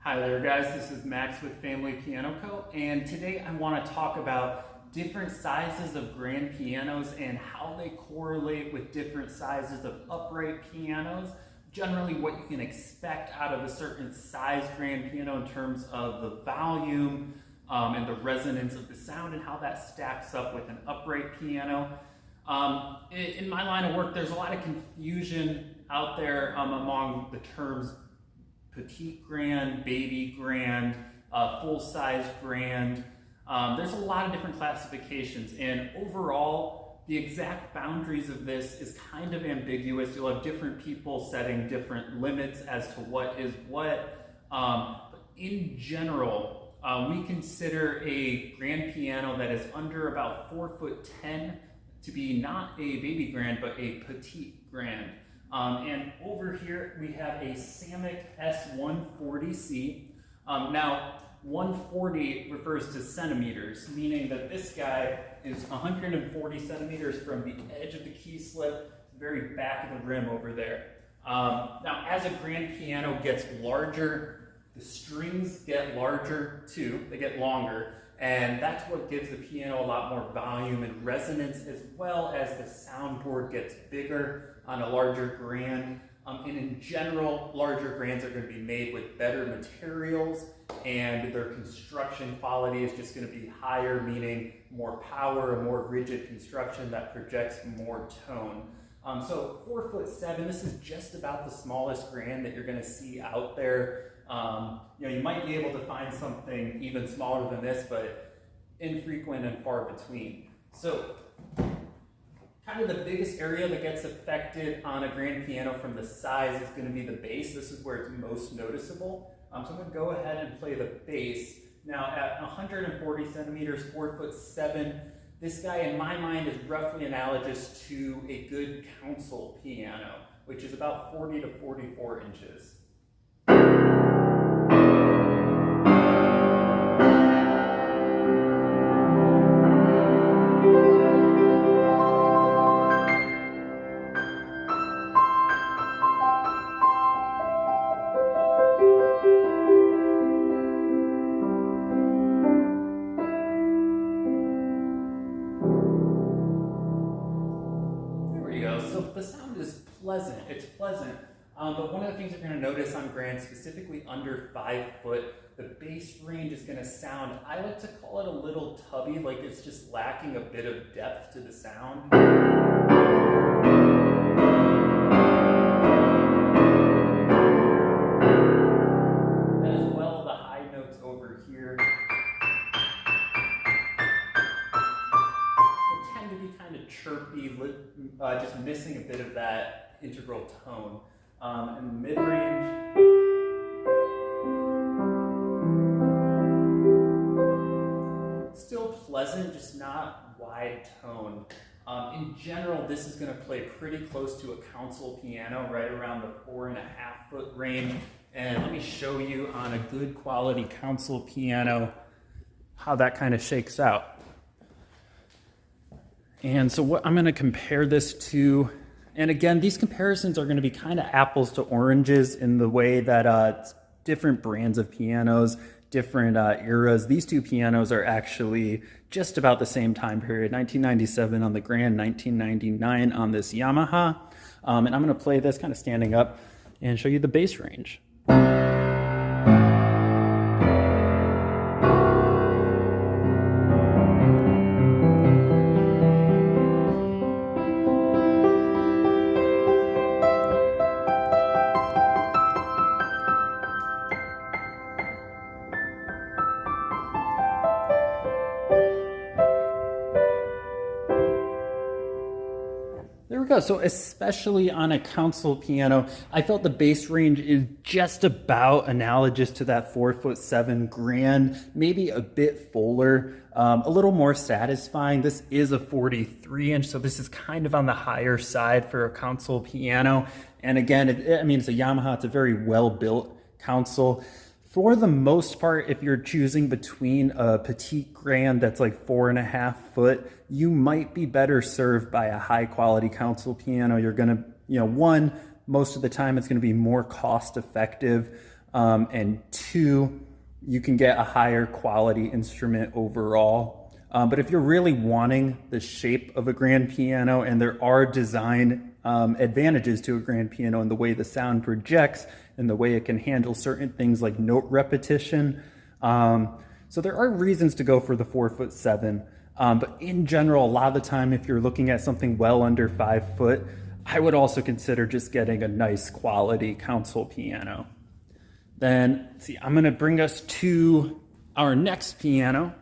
Hi there guys, this is Max with Family Piano Co. And today I want to talk about different sizes of grand pianos and how they correlate with different sizes of upright pianos. Generally what you can expect out of a certain size grand piano in terms of the volume and the resonance of the sound and how that stacks up with an upright piano. In my line of work, there's a lot of confusion out there among the terms petite grand, baby grand, full-size grand. There's a lot of different classifications, and overall, the exact boundaries of this is kind of ambiguous. You'll have different people setting different limits as to what is what. But in general, we consider a grand piano that is under about 4'10" to be not a baby grand, but a petite grand. And over here we have a Samick S140C. Now 140 refers to centimeters, meaning that this guy is 140 centimeters from the edge of the key slip to the very back of the rim over there. Now as a grand piano gets larger, the strings get larger too, they get longer, and that's what gives the piano a lot more volume and resonance, as well as the soundboard gets bigger on a larger grand. And in general, larger grands are going to be made with better materials, and their construction quality is just going to be higher, meaning more power, a more rigid construction that projects more tone. So 4'7", this is just about the smallest grand that you're going to see out there. You might be able to find something even smaller than this, but infrequent and far between. So kind of the biggest area that gets affected on a grand piano from the size is going to be the bass. This is where it's most noticeable. So I'm going to go ahead and play the bass. Now at 140 centimeters, 4'7", this guy in my mind is roughly analogous to a good console piano, which is about 40 to 44 inches. So the sound is pleasant, it's pleasant, but one of the things you're going to notice on grands, specifically under 5 foot, the bass range is going to sound, I like to call it a little tubby, like it's just lacking a bit of depth to the sound. As well, the high notes over here tend to be kind of chirpy, just missing a bit of that integral tone. And the mid-range, still pleasant, just not wide tone. In general, this is going to play pretty close to a console piano, right around the 4.5 foot range. And let me show you on a good quality console piano how that kind of shakes out. And so what I'm going to compare this to, and again, these comparisons are going to be kind of apples to oranges in the way that different brands of pianos, different eras, these two pianos are actually just about the same time period, 1997 on the Grand, 1999 on this Yamaha. And I'm going to play this kind of standing up and show you the bass range. There we go. So especially on a console piano, I felt the bass range is just about analogous to that 4'7" grand, maybe a bit fuller, a little more satisfying. This is a 43 inch, so this is kind of on the higher side for a console piano. And again, it's a Yamaha, it's a very well-built console. For the most part, if you're choosing between a petite grand that's like 4.5 foot, you might be better served by a high quality console piano. You're gonna, most of the time it's gonna be more cost effective. and two, you can get a higher quality instrument overall. But if you're really wanting the shape of a grand piano, and there are design advantages to a grand piano in the way the sound projects and the way it can handle certain things like note repetition. So there are reasons to go for the 4'7". But in general, a lot of the time, if you're looking at something well under 5 foot, I would also consider just getting a nice quality console piano. Then, I'm gonna bring us to our next piano,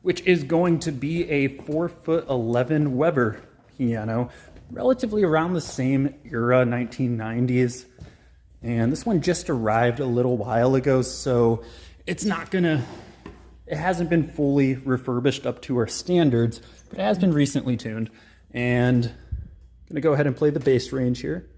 which is going to be a 4'11" Weber piano, relatively around the same era, 1990s. And this one just arrived a little while ago, so it hasn't been fully refurbished up to our standards, but it has been recently tuned. And I'm gonna go ahead and play the bass range here.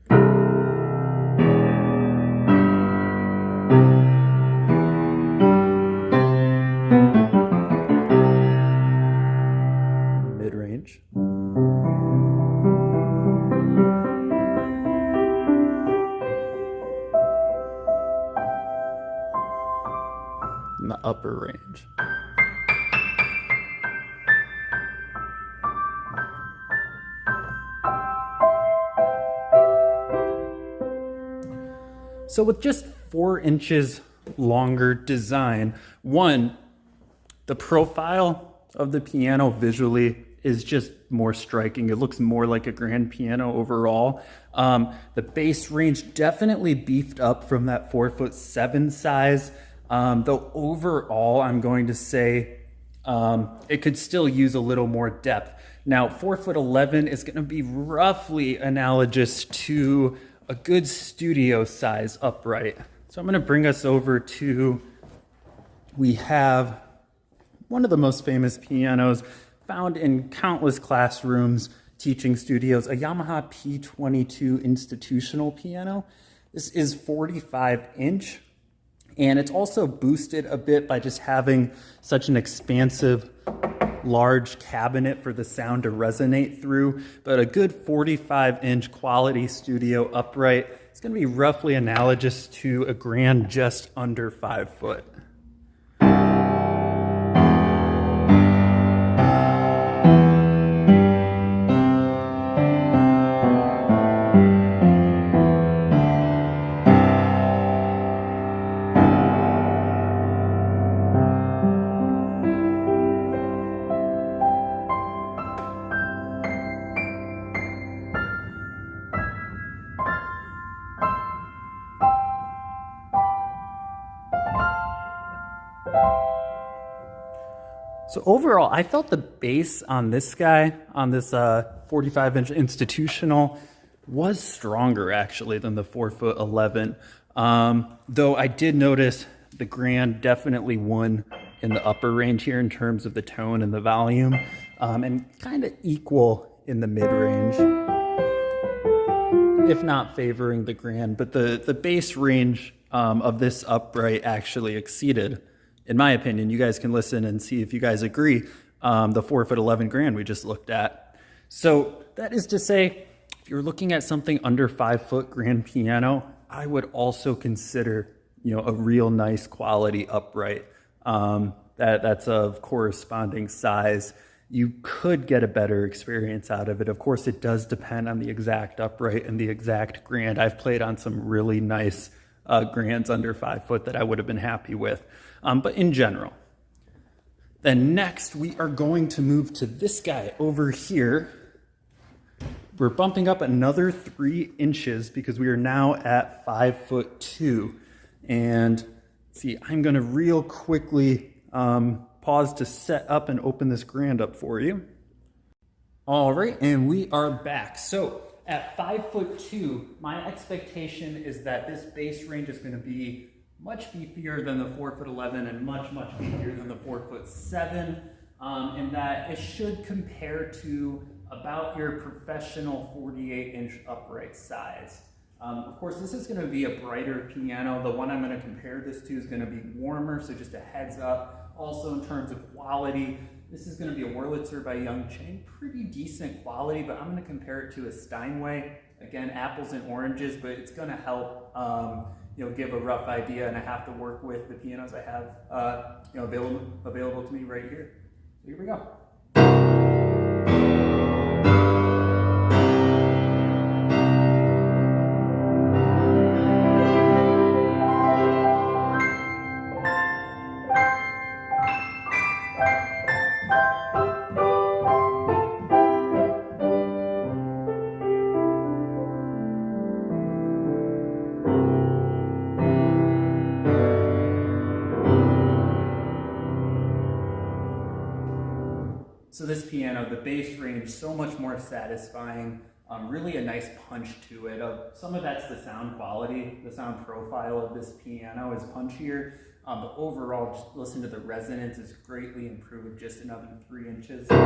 Mid-range. And the upper range. So with just 4 inches longer design, one, the profile of the piano visually is just more striking. It looks more like a grand piano overall. The bass range definitely beefed up from that 4'7" size. Though overall, I'm going to say it could still use a little more depth. Now, 4'11" is going to be roughly analogous to a good studio size upright. So I'm going to bring us over to, we have one of the most famous pianos found in countless classrooms, teaching studios, a Yamaha P22 institutional piano. This is 45-inch. And it's also boosted a bit by just having such an expansive, large cabinet for the sound to resonate through. But a good 45-inch quality studio upright is going to be roughly analogous to a grand just under 5 foot. So overall, I felt the bass on this guy, on this 45-inch institutional, was stronger actually than the 4'11". Though I did notice the grand definitely won in the upper range here in terms of the tone and the volume, and kind of equal in the mid-range, if not favoring the grand. But the bass range of this upright actually exceeded, in my opinion. You guys can listen and see if you guys agree, the 4'11" grand we just looked at. So that is to say, if you're looking at something under 5 foot grand piano, I would also consider, a real nice quality upright that's of corresponding size. You could get a better experience out of it. Of course, it does depend on the exact upright and the exact grand. I've played on some really nice grands under 5 foot that I would have been happy with. But in general. Then next, we are going to move to this guy over here. We're bumping up another 3 inches because we are now at 5'2". And see, I'm going to real quickly pause to set up and open this grand up for you. All right, and we are back. So at 5'2", my expectation is that this bass range is going to be much beefier than the 4'11" and much beefier than the 4'7", in that it should compare to about your professional 48-inch upright size. Of course, this is going to be a brighter piano. The one I'm going to compare this to is going to be warmer, so just a heads up. Also, in terms of quality, this is going to be a Wurlitzer by Young Chang. Pretty decent quality, but I'm going to compare it to a Steinway. Again, apples and oranges, but it's going to help give a rough idea, and I have to work with the pianos I have available to me right here. So here we go. So this piano, the bass range, so much more satisfying, really a nice punch to it. Some of that's the sound quality, the sound profile of this piano is punchier, but overall, just listen to the resonance is greatly improved, just another 3 inches. In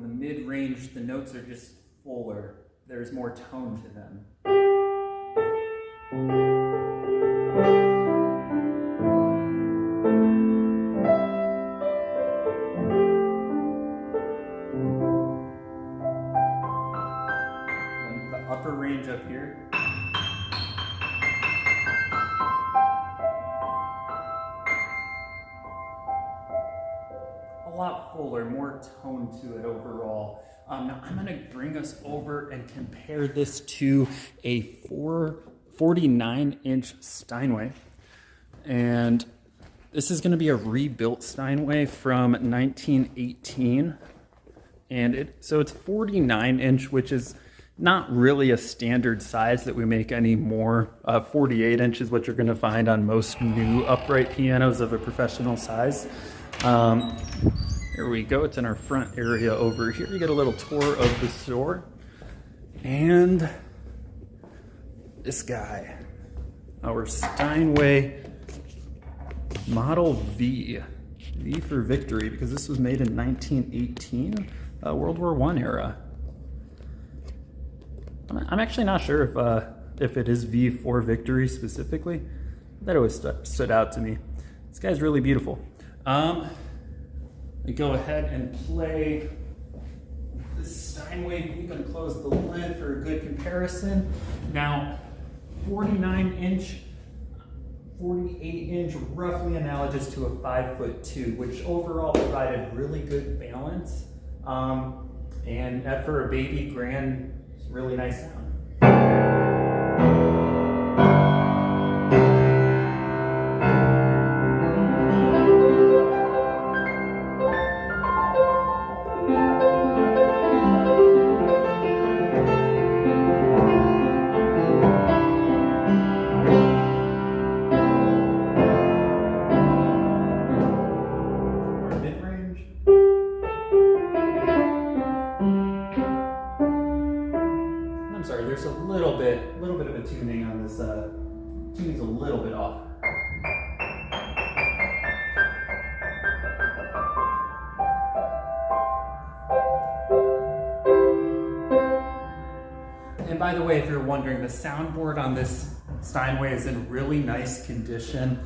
the mid-range, the notes are just fuller. There's more tone to them. Upper range up here. A lot fuller, more tone to it overall. Now I'm going to bring us over and compare this to a 49-inch Steinway. And this is going to be a rebuilt Steinway from 1918. And so it's 49-inch, which is not really a standard size that we make anymore. 48 inches, what you're going to find on most new upright pianos of a professional size. Here we go. It's in our front area over here. You get a little tour of the store. And this guy, our Steinway Model V. V for victory, because this was made in 1918, World War I era. I'm actually not sure if it is V for victory specifically. That always stood out to me. This guy's really beautiful. We go ahead and play this Steinway. We can close the lid for a good comparison. Now, 49-inch, 48-inch, roughly analogous to a 5'2", which overall provided really good balance. And for a baby grand, it's really nice sound. There's a little bit of a tuning on this. Tuning's a little bit off. And by the way, if you're wondering, the soundboard on this Steinway is in really nice condition,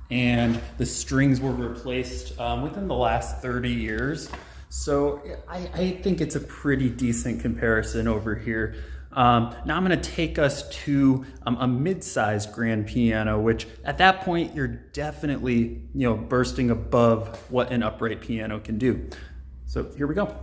and the strings were replaced within the last 30 years. So I think it's a pretty decent comparison over here. Now I'm going to take us to a mid-sized grand piano, which at that point you're definitely bursting above what an upright piano can do. So here we go.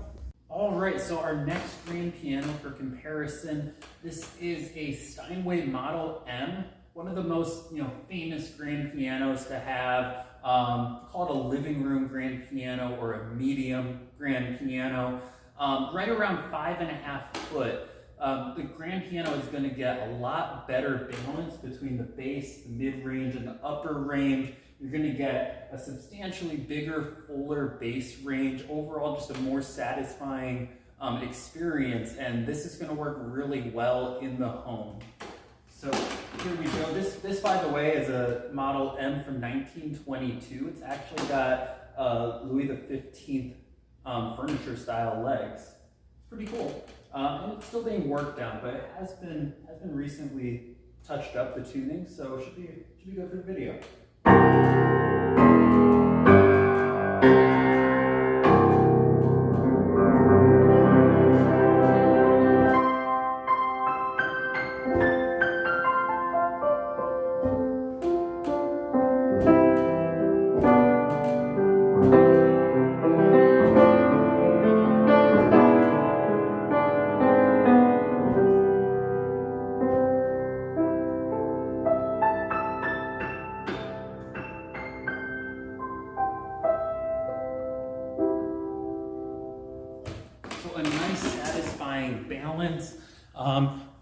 All right, so our next grand piano for comparison, this is a Steinway Model M, one of the most famous grand pianos to have. Call it a living room grand piano or a medium grand piano, right around 5.5 foot. The grand piano is going to get a lot better balance between the bass, the mid-range, and the upper range. You're going to get a substantially bigger, fuller bass range. Overall, just a more satisfying experience, and this is going to work really well in the home. So here we go. This, by the way, is a Model M from 1922. It's actually got Louis XV furniture style legs. It's pretty cool. And it's still being worked on, but it has been recently touched up, the tuning, so it should be good for the video.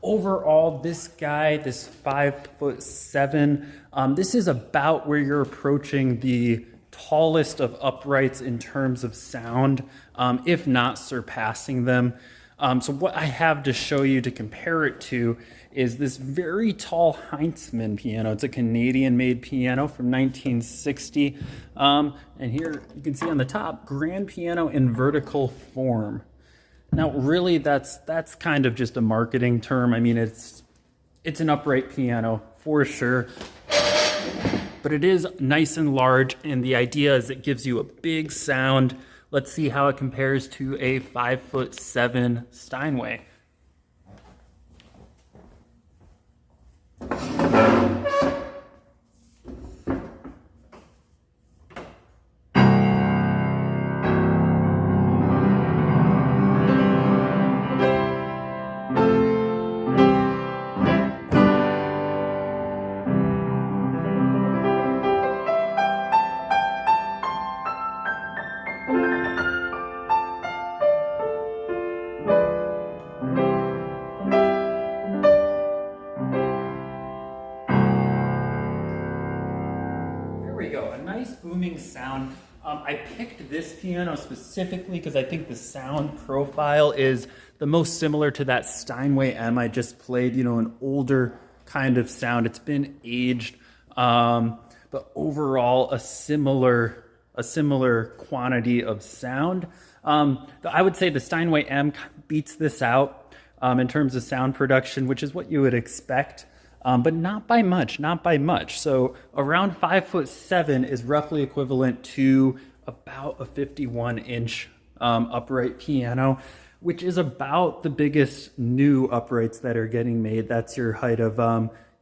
Overall, this guy, this 5'7", this is about where you're approaching the tallest of uprights in terms of sound, if not surpassing them. So what I have to show you to compare it to is this very tall Heintzman piano. It's a Canadian-made piano from 1960. And here you can see on the top, grand piano in vertical form. Now, really, that's kind of just a marketing term. I mean, it's an upright piano for sure, but it is nice and large, and the idea is it gives you a big sound. Let's see how it compares to a 5'7" Steinway. A nice booming sound. I picked this piano specifically because I think the sound profile is the most similar to that Steinway M I just played, an older kind of sound. It's been aged, but overall a similar quantity of sound. I would say the Steinway M beats this out in terms of sound production, which is what you would expect. But not by much. So around 5'7" is roughly equivalent to about a 51-inch upright piano, which is about the biggest new uprights that are getting made. That's your height of,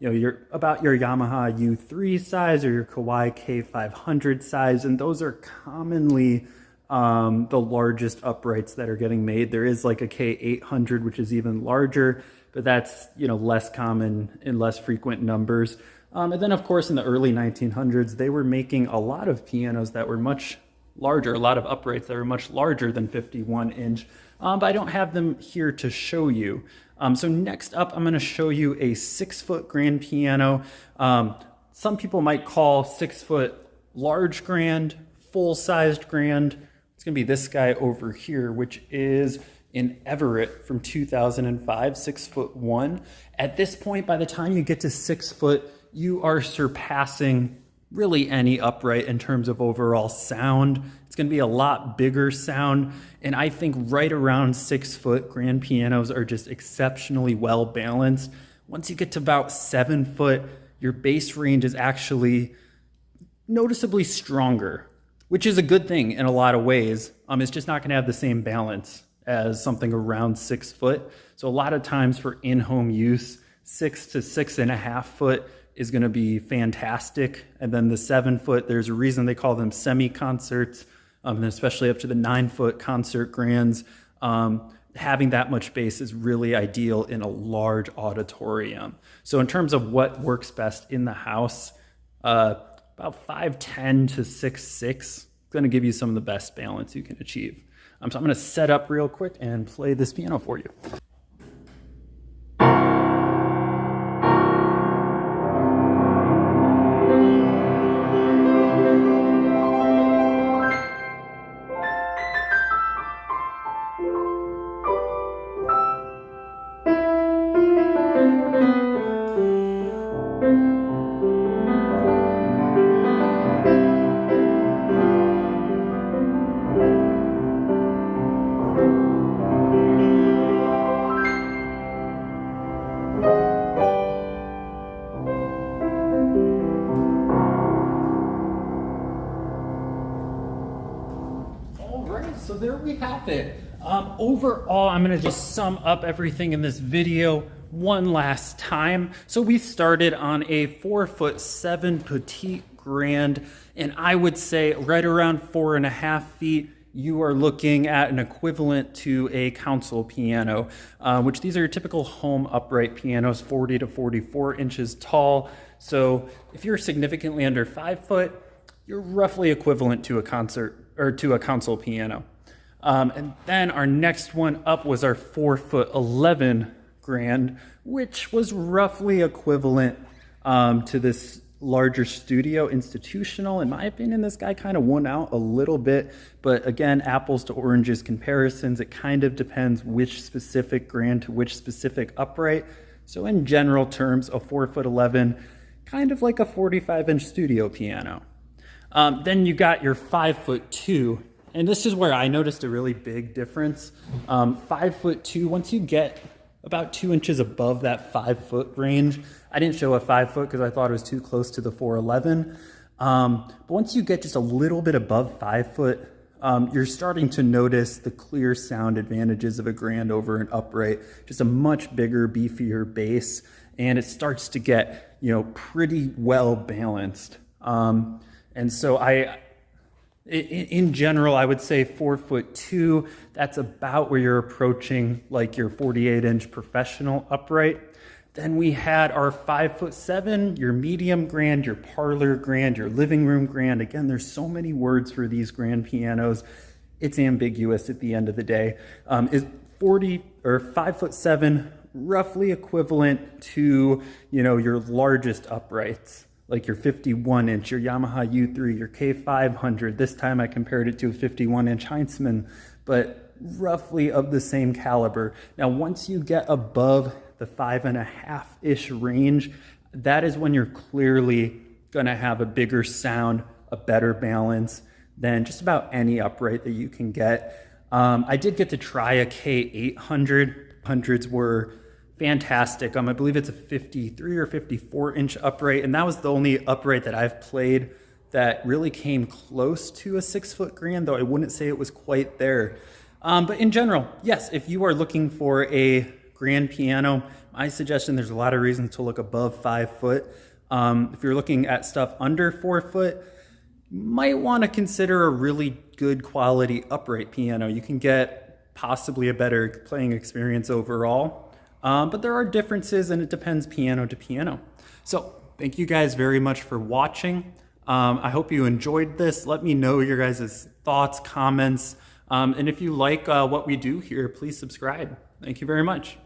your Yamaha U3 size or your Kawai K500 size, and those are commonly the largest uprights that are getting made. There is like a K800, which is even larger, but that's, less common in less frequent numbers. And then, of course, in the early 1900s, they were making a lot of pianos that were much larger, a lot of uprights that were much larger than 51-inch, but I don't have them here to show you. So next up, I'm going to show you a 6-foot grand piano. Some people might call 6-foot large grand, full-sized grand. It's going to be this guy over here, which is in Everett from 2005, 6'1". At this point, by the time you get to 6 foot, you are surpassing really any upright in terms of overall sound. It's going to be a lot bigger sound, and I think right around 6 foot, grand pianos are just exceptionally well balanced. Once you get to about 7 foot, your bass range is actually noticeably stronger, which is a good thing in a lot of ways. It's just not going to have the same balance as something around 6 foot. So a lot of times for in-home use, 6 to 6.5 foot is going to be fantastic. And then the 7 foot, there's a reason they call them semi-concerts, and especially up to the 9 foot concert grands. Having that much bass is really ideal in a large auditorium. So in terms of what works best in the house, about 5'10" to 6'6", going to give you some of the best balance you can achieve. So I'm going to set up real quick and play this piano for you. So there we have it. Overall, I'm going to just sum up everything in this video one last time. So we started on a 4'7" Petite grand, and I would say right around 4.5 feet, you are looking at an equivalent to a console piano, which these are your typical home upright pianos, 40 to 44 inches tall. So if you're significantly under 5 foot, you're roughly equivalent to a console piano. And then our next one up was our 4'11" grand, which was roughly equivalent to this larger studio institutional. In my opinion, this guy kind of won out a little bit, but again, apples to oranges comparisons. It kind of depends which specific grand to which specific upright. So in general terms, a 4'11", kind of like a 45-inch studio piano. Then you got your 5'2", and this is where I noticed a really big difference. 5'2", once you get about 2 inches above that 5 foot range. I didn't show a 5 foot because I thought it was too close to the 411. But once you get just a little bit above 5 foot, you're starting to notice the clear sound advantages of a grand over an upright, just a much bigger, beefier bass, and it starts to get, pretty well balanced. And so in general, I would say 4'2", that's about where you're approaching like your 48-inch professional upright. Then we had our 5'7", your medium grand, your parlor grand, your living room grand. Again, there's so many words for these grand pianos. It's ambiguous at the end of the day. Is 5'7", roughly equivalent to, your largest uprights, like your 51-inch, your Yamaha U3, your K500. This time I compared it to a 51-inch Heintzman, but roughly of the same caliber. Now, once you get above the 5.5-ish range, that is when you're clearly going to have a bigger sound, a better balance than just about any upright that you can get. I did get to try a K800. Hundreds were fantastic. I believe it's a 53 or 54-inch upright, and that was the only upright that I've played that really came close to a 6 foot grand, though I wouldn't say it was quite there. But in general, yes, if you are looking for a grand piano, my suggestion, there's a lot of reasons to look above 5 foot. If you're looking at stuff under 4 foot, you might want to consider a really good quality upright piano. You can get possibly a better playing experience overall. But there are differences, and it depends piano to piano. So thank you guys very much for watching. I hope you enjoyed this. Let me know your guys' thoughts, comments, and if you like what we do here, please subscribe. Thank you very much.